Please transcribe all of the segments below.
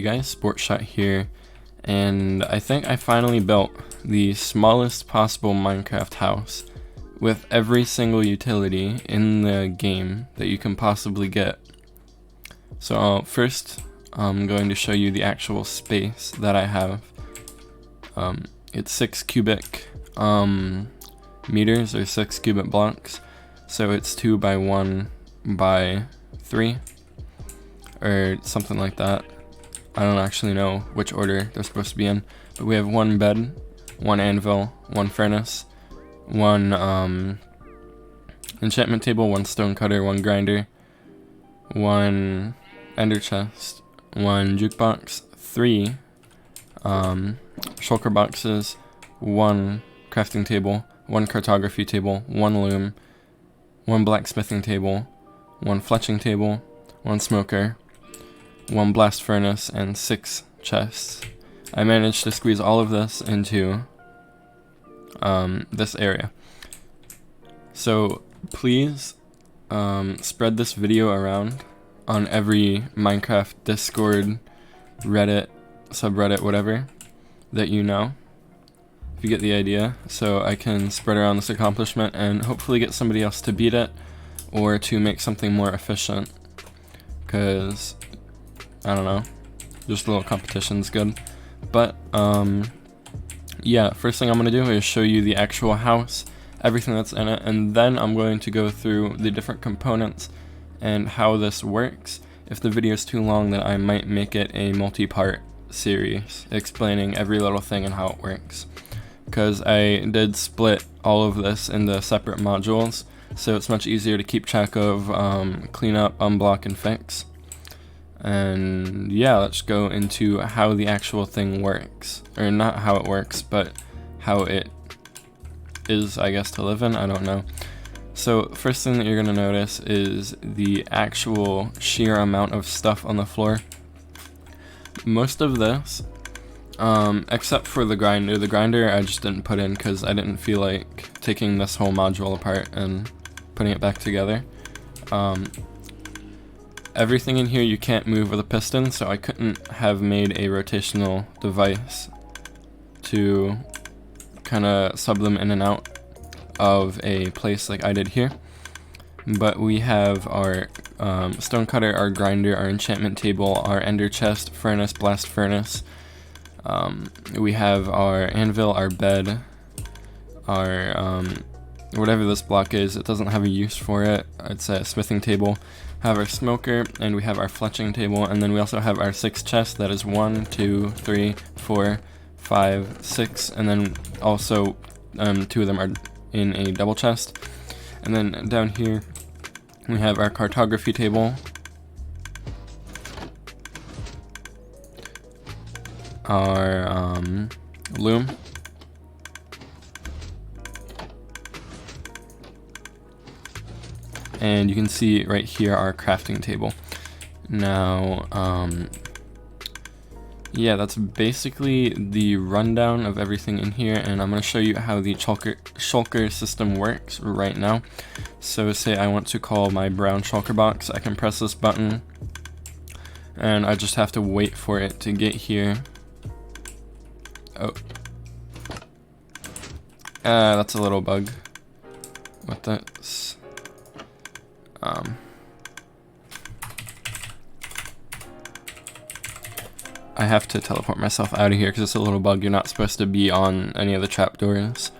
guys, Sport Shot here, and I think I finally built the smallest possible Minecraft house with every single utility in the game that you can possibly get. So first I'm going to show you the actual space that I have. It's 6 cubic meters, or 6 cubic blocks, so it's 2 by 1 by 3 or something like that. I don't actually know which order they're supposed to be in, but we have 1 bed, 1 anvil, 1 furnace, 1 enchantment table, 1 stone cutter, 1 grinder, 1 ender chest, 1 jukebox, 3 shulker boxes, 1 crafting table, 1 cartography table, 1 loom, 1 blacksmithing table, 1 fletching table, 1 smoker, 1 blast furnace, and 6 chests. I managed to squeeze all of this into this area. So please spread this video around on every Minecraft Discord, Reddit, subreddit, whatever that you know, if you get the idea, so I can spread around this accomplishment and hopefully get somebody else to beat it or to make something more efficient, because I don't know, just a little competition's good. But yeah, first thing I'm gonna do is show you the actual house, everything that's in it, and then I'm going to go through the different components and how this works. If the video is too long, then I might make it a multi-part series explaining every little thing and how it works, because I did split all of this into separate modules, so it's much easier to keep track of, clean up, unblock, and fix. And yeah, let's go into how the actual thing works, or not how it works, but how it is, I guess, to live in. I don't know. So first thing that you're going to notice is the actual sheer amount of stuff on the floor. Most of this, except for the grinder I just didn't put in because I didn't feel like taking this whole module apart and putting it back together. Everything in here you can't move with a piston, so I couldn't have made a rotational device to kind of sub them in and out of a place like I did here. But we have our stone cutter, our grinder, our enchantment table, our ender chest, furnace, blast furnace. We have our anvil, our bed, our whatever this block is. It doesn't have a use for it. It's a smithing table. Have our smoker, and we have our fletching table, and then we also have our 6 chests. That is 1, 2, 3, 4, 5, 6, and then also 2 of them are in a double chest. And then down here we have our cartography table, our loom, and you can see right here our crafting table. Now yeah, that's basically the rundown of everything in here, and I'm going to show you how the shulker system works right now. So say I want to call my brown shulker box, I can press this button and I just have to wait for it to get here. Oh, that's a little bug. What that's I have to teleport myself out of here because it's a little bug. You're not supposed to be on any of the trapdoors.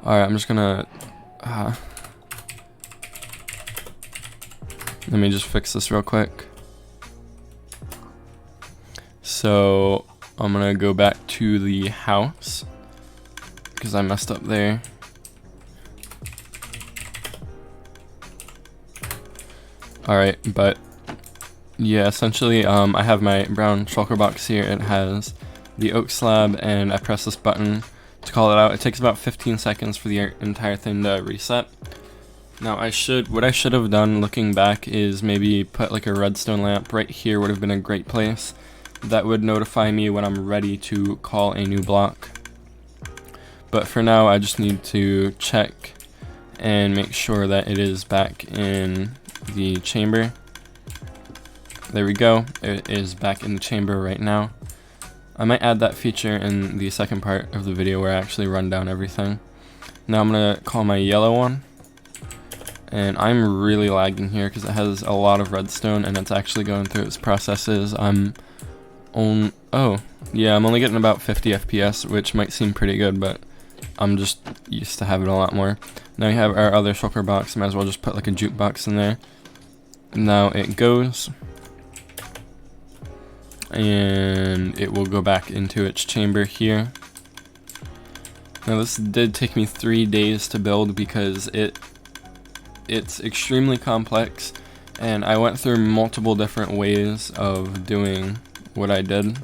Alright, I'm just gonna let me just fix this real quick. So I'm gonna go back to the house because I messed up there. Alright, but yeah, essentially I have my brown shulker box here. It has the oak slab, and I press this button to call it out. It takes about 15 seconds for the entire thing to reset. Now what I should have done looking back is maybe put like a redstone lamp right here. Would have been a great place. That would notify me when I'm ready to call a new block. But for now I just need to check and make sure that it is back in the chamber. There we go, it is back in the chamber right now. I might add that feature in the second part of the video where I actually run down everything. Now I'm gonna call my yellow one, and I'm really lagging here because it has a lot of redstone and it's actually going through its processes. I'm only getting about 50 FPS, which might seem pretty good, but I'm just used to having a lot more. Now we have our other shulker box. Might as well just put like a jukebox in there. Now it goes, and it will go back into its chamber here. Now this did take me 3 days to build because it's extremely complex, and I went through multiple different ways of doing what I did.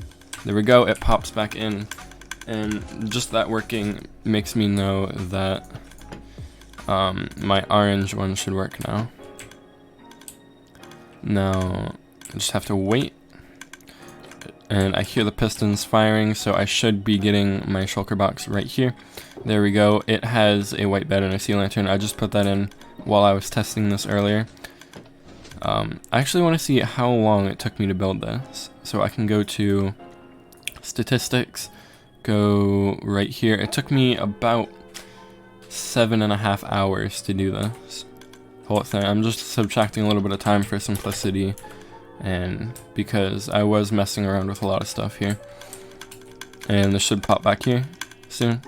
There we go, it pops back in, and just that working makes me know that my orange one should work now. Now I just have to wait, and I hear the pistons firing, so I should be getting my shulker box right here. There we go, it has a white bed and a sea lantern. I just put that in while I was testing this earlier. I actually want to see how long it took me to build this, so I can go to statistics, go right here. It took me about 7.5 hours to do this whole thing. I'm just subtracting a little bit of time for simplicity, and because I was messing around with a lot of stuff here. And this should pop back here soon.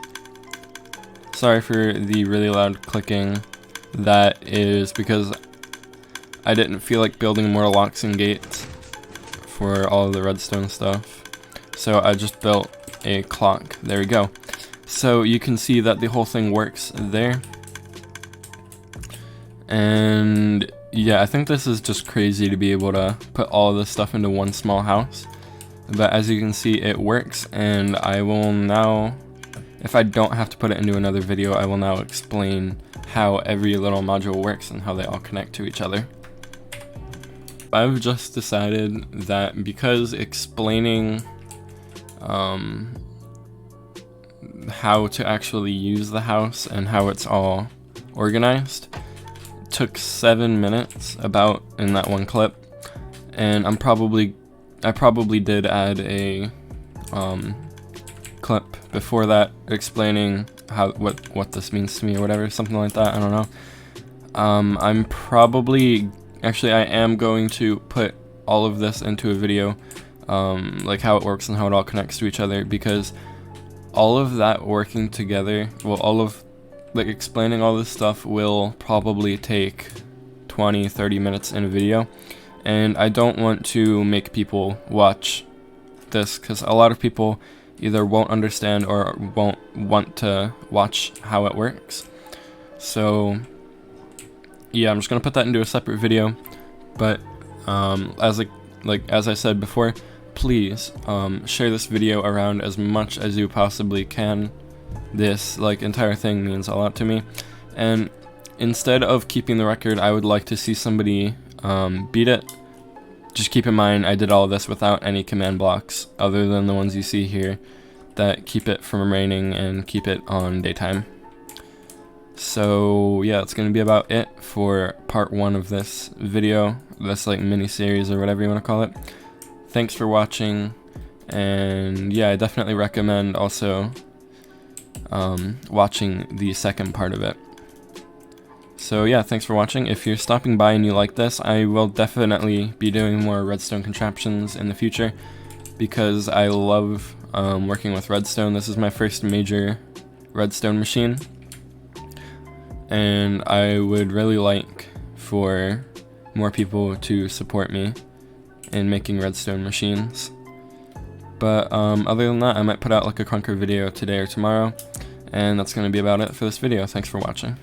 Sorry for the really loud clicking. That is because I didn't feel like building more locks and gates for all of the redstone stuff, so I just built a clock. There we go. So you can see that the whole thing works there. And yeah, I think this is just crazy to be able to put all of this stuff into one small house. But as you can see, it works, and I will now, if I don't have to put it into another video, I will now explain how every little module works and how they all connect to each other. I've just decided that because explaining how to actually use the house and how it's all organized took 7 minutes about in that one clip, and I probably did add a clip before that explaining what this means to me or whatever, something like that. I don't know. I am going to put all of this into a video, like how it works and how it all connects to each other, because all of that working together, like explaining all this stuff will probably take 20-30 minutes in a video, and I don't want to make people watch this because a lot of people either won't understand or won't want to watch how it works. So yeah, I'm just gonna put that into a separate video. But as I said before, please share this video around as much as you possibly can. This entire thing means a lot to me, and instead of keeping the record, I would like to see somebody beat it. Just keep in mind, I did all of this without any command blocks other than the ones you see here that keep it from raining and keep it on daytime. So yeah, that's going to be about it for part 1 of this video, this mini series or whatever you want to call it. Thanks for watching, and yeah, I definitely recommend also watching the second part of it. So yeah, thanks for watching. If you're stopping by and you like this, I will definitely be doing more redstone contraptions in the future because I love working with redstone. This is my first major redstone machine, and I would really like for more people to support me in making redstone machines. But other than that, I might put out a Conquer video today or tomorrow, and that's going to be about it for this video. Thanks for watching.